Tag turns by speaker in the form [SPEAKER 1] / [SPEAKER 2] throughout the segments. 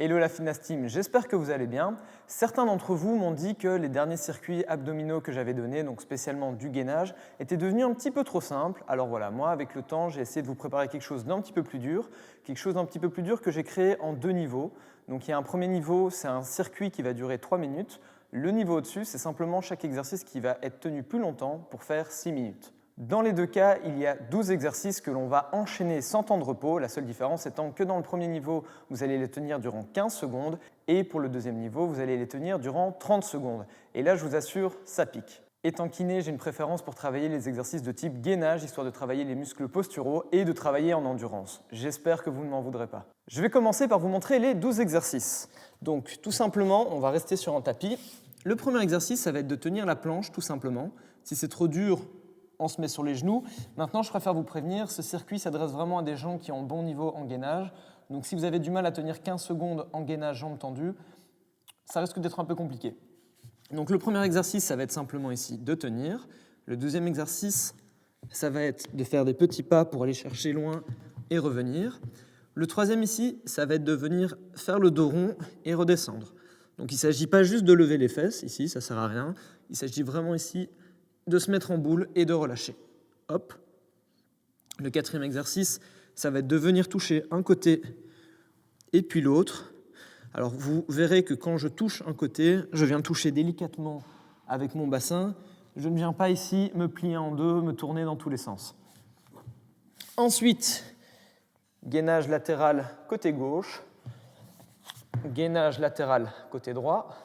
[SPEAKER 1] Hello la Fitness Team, j'espère que vous allez bien. Certains d'entre vous m'ont dit que les derniers circuits abdominaux que j'avais donnés, donc spécialement du gainage, étaient devenus un petit peu trop simples. Alors voilà, moi avec le temps, j'ai essayé de vous préparer quelque chose d'un petit peu plus dur, que j'ai créé en 2 niveaux. Donc il y a un premier niveau, c'est un circuit qui va durer 3 minutes. Le niveau au-dessus, c'est simplement chaque exercice qui va être tenu plus longtemps pour faire 6 minutes. Dans les deux cas, il y a 12 exercices que l'on va enchaîner sans temps de repos, la seule différence étant que dans le premier niveau, vous allez les tenir durant 15 secondes et pour le deuxième niveau, vous allez les tenir durant 30 secondes. Et là, je vous assure, ça pique. Étant kiné, j'ai une préférence pour travailler les exercices de type gainage, histoire de travailler les muscles posturaux et de travailler en endurance. J'espère que vous ne m'en voudrez pas. Je vais commencer par vous montrer les 12 exercices. Donc, tout simplement, on va rester sur un tapis. Le premier exercice, ça va être de tenir la planche, tout simplement. Si c'est trop dur, on se met sur les genoux. Maintenant, je préfère vous prévenir, ce circuit s'adresse vraiment à des gens qui ont bon niveau en gainage. Donc si vous avez du mal à tenir 15 secondes en gainage jambes tendues, ça risque d'être un peu compliqué. Donc le premier exercice, ça va être simplement ici de tenir. Le deuxième exercice, ça va être de faire des petits pas pour aller chercher loin et revenir. Le troisième ici, ça va être de venir faire le dos rond et redescendre. Donc il ne s'agit pas juste de lever les fesses, ici, ça ne sert à rien. Il s'agit vraiment ici de se mettre en boule et de relâcher. Hop. Le quatrième exercice, ça va être de venir toucher un côté et puis l'autre. Alors vous verrez que quand je touche un côté, je viens toucher délicatement avec mon bassin. Je ne viens pas ici me plier en deux, me tourner dans tous les sens. Ensuite, gainage latéral côté gauche, gainage latéral côté droit.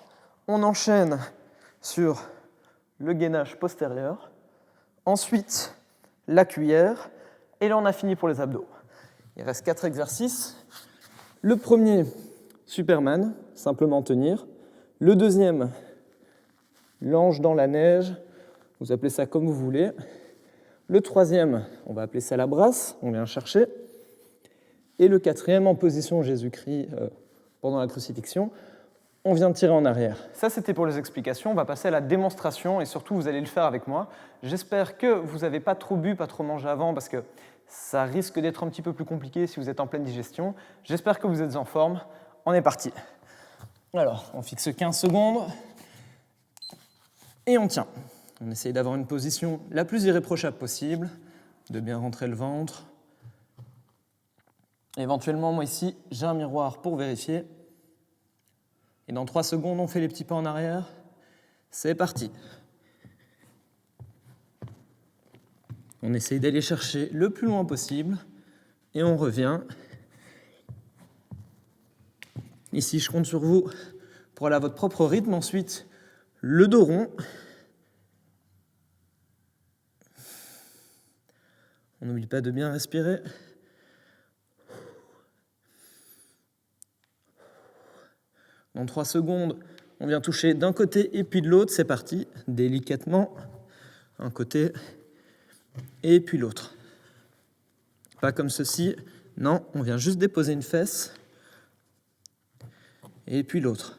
[SPEAKER 1] On enchaîne sur le gainage postérieur, ensuite la cuillère, et là on a fini pour les abdos. Il reste 4 exercices. Le premier, Superman, simplement tenir. Le deuxième, l'ange dans la neige, vous appelez ça comme vous voulez. Le troisième, on va appeler ça la brasse, on vient chercher. Et le quatrième, en position Jésus-Christ pendant la crucifixion, on vient de tirer en arrière. Ça, c'était pour les explications. On va passer à la démonstration et surtout, vous allez le faire avec moi. J'espère que vous n'avez pas trop bu, pas trop mangé avant parce que ça risque d'être un petit peu plus compliqué si vous êtes en pleine digestion. J'espère que vous êtes en forme. On est parti. Alors, on fixe 15 secondes et on tient. On essaye d'avoir une position la plus irréprochable possible, de bien rentrer le ventre. Éventuellement, moi ici, j'ai un miroir pour vérifier. Et dans 3 secondes, on fait les petits pas en arrière. C'est parti. On essaye d'aller chercher le plus loin possible. Et on revient. Ici, je compte sur vous pour aller à votre propre rythme. Ensuite, le dos rond. On n'oublie pas de bien respirer. Dans 3 secondes, on vient toucher d'un côté et puis de l'autre. C'est parti, délicatement. Un côté et puis l'autre. Pas comme ceci. Non, on vient juste déposer une fesse. Et puis l'autre.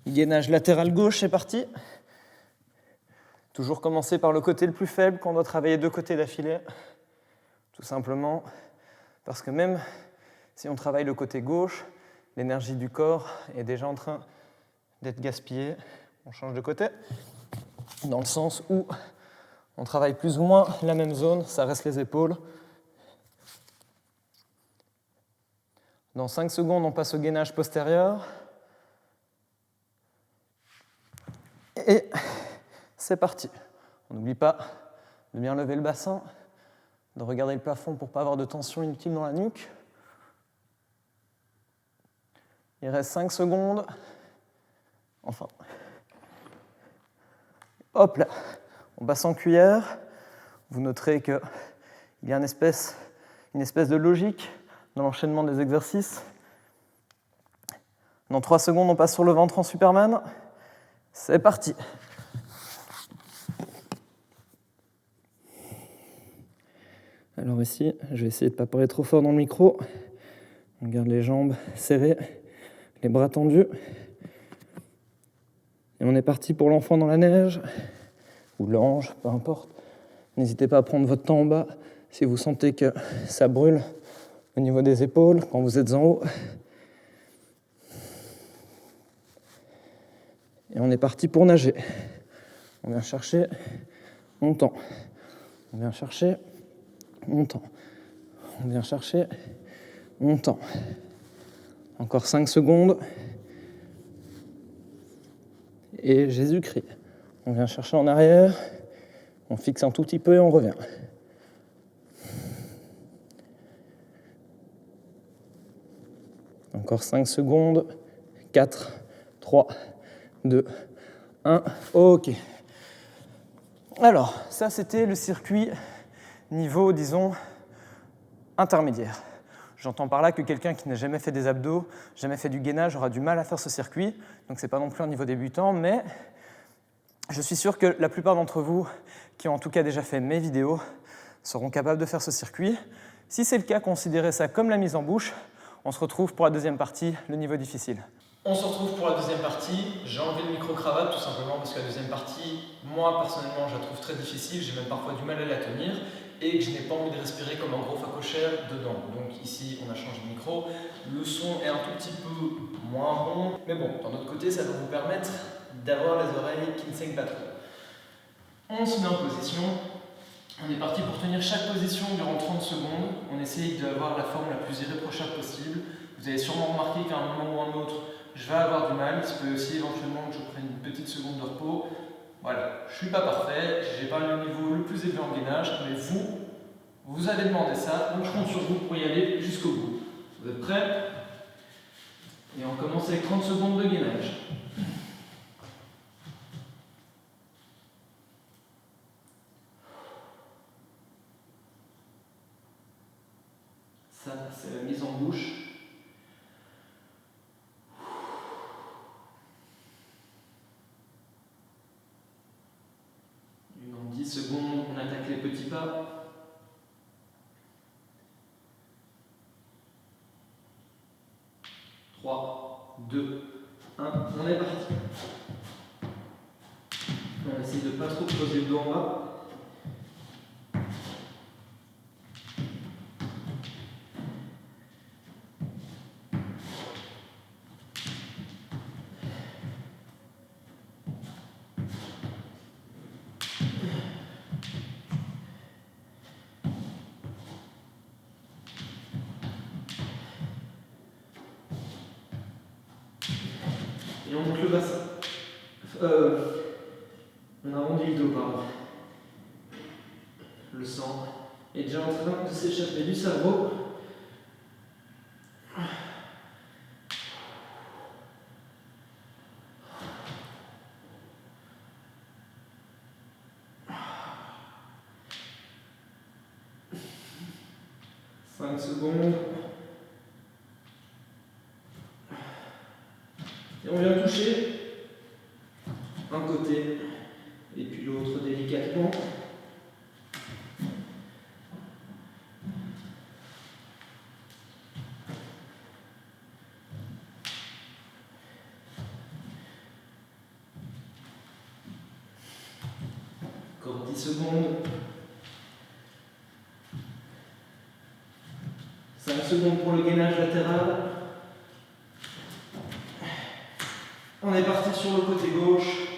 [SPEAKER 1] Gainage latéral gauche, c'est parti. Toujours commencer par le côté le plus faible quand on doit travailler 2 côtés d'affilée. Tout simplement parce que même si on travaille le côté gauche, l'énergie du corps est déjà en train d'être gaspillée. On change de côté, dans le sens où on travaille plus ou moins la même zone, ça reste les épaules. Dans 5 secondes, on passe au gainage postérieur. Et c'est parti. On n'oublie pas de bien lever le bassin, de regarder le plafond pour ne pas avoir de tension inutile dans la nuque. Il reste 5 secondes. Enfin. Hop là. On passe en cuillère. Vous noterez qu'il y a une espèce de logique dans l'enchaînement des exercices. Dans 3 secondes, on passe sur le ventre en Superman. C'est parti. Alors ici, je vais essayer de ne pas parler trop fort dans le micro. On garde les jambes serrées, les bras tendus. Et on est parti pour l'enfant dans la neige, ou l'ange, peu importe. N'hésitez pas à prendre votre temps en bas si vous sentez que ça brûle au niveau des épaules quand vous êtes en haut. Et on est parti pour nager. On vient chercher, on tend. On vient chercher, on tend. On vient chercher, on tend. Encore 5 secondes. Et Jésus-Christ. On vient chercher en arrière, on fixe un tout petit peu et on revient. Encore 5 secondes. 4, 3, 2, 1. OK. Alors, ça c'était le circuit niveau, disons, intermédiaire. J'entends par là que quelqu'un qui n'a jamais fait des abdos, jamais fait du gainage, aura du mal à faire ce circuit. Donc ce n'est pas non plus un niveau débutant, mais je suis sûr que la plupart d'entre vous, qui ont en tout cas déjà fait mes vidéos, seront capables de faire ce circuit. Si c'est le cas, considérez ça comme la mise en bouche. On se retrouve pour la deuxième partie, le niveau difficile. On se retrouve pour la deuxième partie. J'ai enlevé le micro-cravate tout simplement parce que la deuxième partie, moi personnellement, je la trouve très difficile. J'ai même parfois du mal à la tenir et que je n'ai pas envie de respirer comme un gros facochère dedans. Donc ici, on a changé de micro. Le son est un tout petit peu moins bon. Mais bon, d'un autre côté, ça va vous permettre d'avoir les oreilles qui ne saignent pas trop. On se met en position. On est parti pour tenir chaque position durant 30 secondes. On essaye d'avoir la forme la plus irréprochable possible. Vous avez sûrement remarqué qu'à un moment ou à un autre, je vais avoir du mal. Il se peut aussi éventuellement que je prenne une petite seconde de repos. Voilà, je ne suis pas parfait, je n'ai pas le niveau le plus élevé en gainage, mais vous avez demandé ça, donc je compte sur vous pour y aller jusqu'au bout. Vous êtes prêts? Et on commence avec 30 secondes de gainage. Ça, c'est la mise en bouche. Dans 10 secondes, on attaque les petits pas. « 3, 2, 1, on est parti. On essaye de ne pas trop creuser le dos en bas. Et on monte le bassin. On arrondit le dos, pardon. Le sang est déjà en train de s'échapper du cerveau. Cinq secondes. Et on vient toucher un côté et puis l'autre délicatement. Encore 10 secondes. 5 secondes pour le gainage latéral. On est parti sur le côté gauche.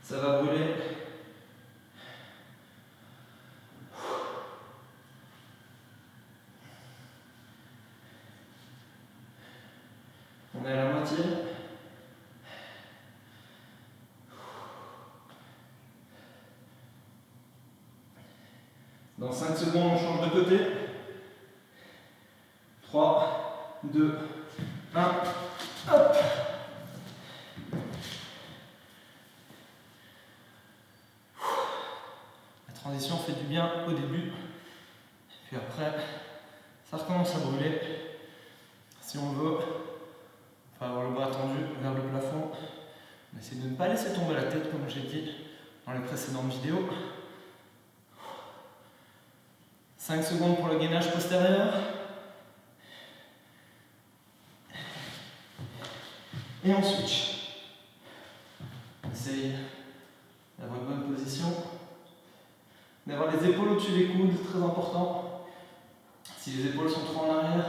[SPEAKER 1] Ça va brûler. On est à la moitié. Dans 5 secondes, on change de côté. 3, 2, 1. Hop! La transition fait du bien au début. Puis après, ça recommence à brûler. Si on veut, on va avoir le bras tendu vers le plafond. On essaie de ne pas laisser tomber la tête, comme j'ai dit dans les précédentes vidéos. 5 secondes pour le gainage postérieur. Et on switch. Essaye d'avoir une bonne position. D'avoir les épaules au-dessus des coudes, très important. Si les épaules sont trop en arrière,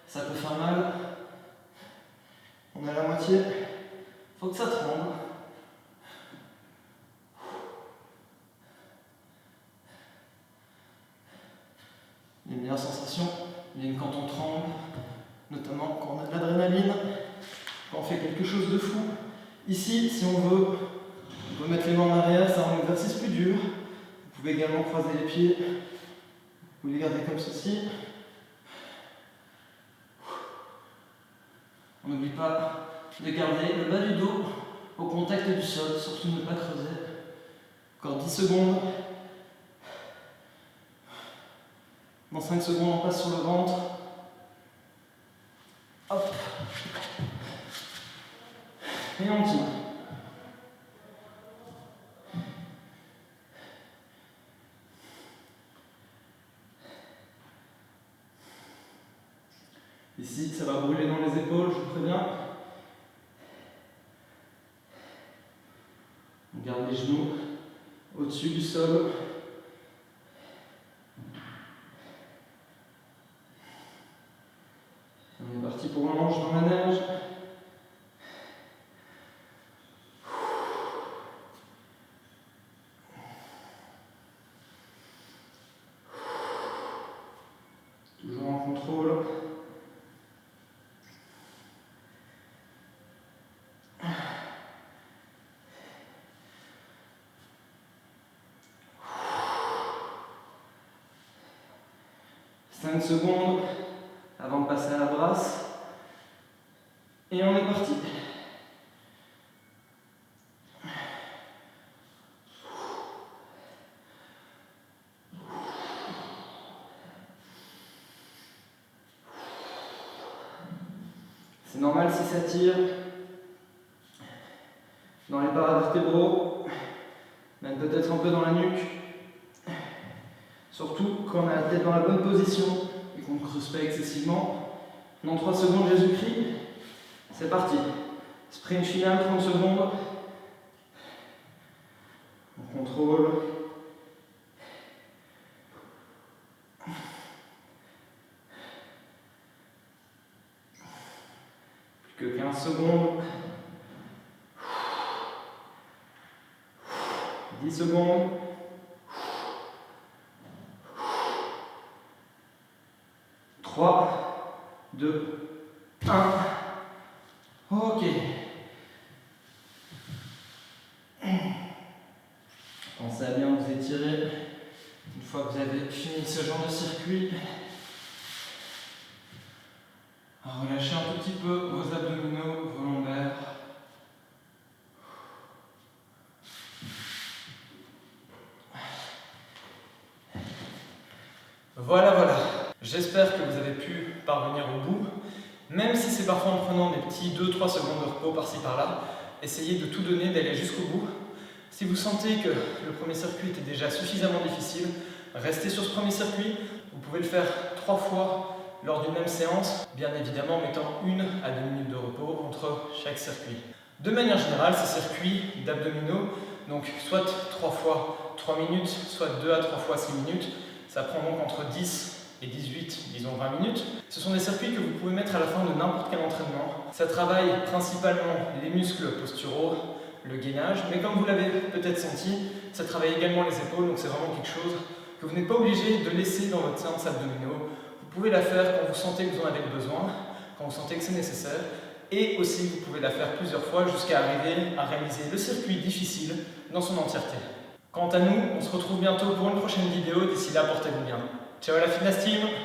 [SPEAKER 1] ça peut faire mal. On est à la moitié. quelque chose de fou. Ici, si on veut mettre les mains en arrière, c'est un exercice plus dur. Vous pouvez également croiser les pieds. Vous pouvez les garder comme ceci. On n'oublie pas de garder le bas du dos au contact du sol, surtout ne pas creuser. Encore 10 secondes. Dans 5 secondes, on passe sur le ventre. Hop. Et on tient. Ici, ça va brûler dans les épaules, je vous préviens. On garde les genoux au-dessus du sol. On est parti pour un manche dans la neige. Toujours en contrôle. Cinq secondes avant de passer à la brasse. Et on est parti. C'est normal si ça tire dans les paravertébraux, même peut-être un peu dans la nuque. Surtout quand on a la tête dans la bonne position et qu'on ne creuse pas excessivement. Dans 3 secondes, Jésus-Christ, c'est parti. Sprint final, 30 secondes. On contrôle. Plus que 15 secondes. 10 secondes. 3, 2, 1. Ok. Pensez à bien vous étirer une fois que vous avez fini ce genre de circuit. Relâchez un tout petit peu vos abdominaux, vos lombaires. Voilà. J'espère que vous avez pu parvenir au bout. Même si c'est parfois en prenant des petits 2-3 secondes de repos par-ci par-là, essayez de tout donner, d'aller jusqu'au bout. Si vous sentez que le premier circuit était déjà suffisamment difficile, restez sur ce premier circuit. Vous pouvez le faire 3 fois lors d'une même séance, bien évidemment en mettant 1 à 2 minutes de repos entre chaque circuit. De manière générale, ces circuits d'abdominaux, donc soit 3 fois 3 minutes, soit 2 à 3 fois 6 minutes, ça prend donc entre 10 et 18, disons 20 minutes. Ce sont des circuits que vous pouvez mettre à la fin de n'importe quel entraînement. Ça travaille principalement les muscles posturaux, le gainage, mais comme vous l'avez peut-être senti, ça travaille également les épaules, donc c'est vraiment quelque chose que vous n'êtes pas obligé de laisser dans votre séance abdominaux. Vous pouvez la faire quand vous sentez que vous en avez besoin, quand vous sentez que c'est nécessaire, et aussi vous pouvez la faire plusieurs fois jusqu'à arriver à réaliser le circuit difficile dans son entièreté. Quant à nous, on se retrouve bientôt pour une prochaine vidéo. D'ici là, portez-vous bien. Ciao la Fitness Team!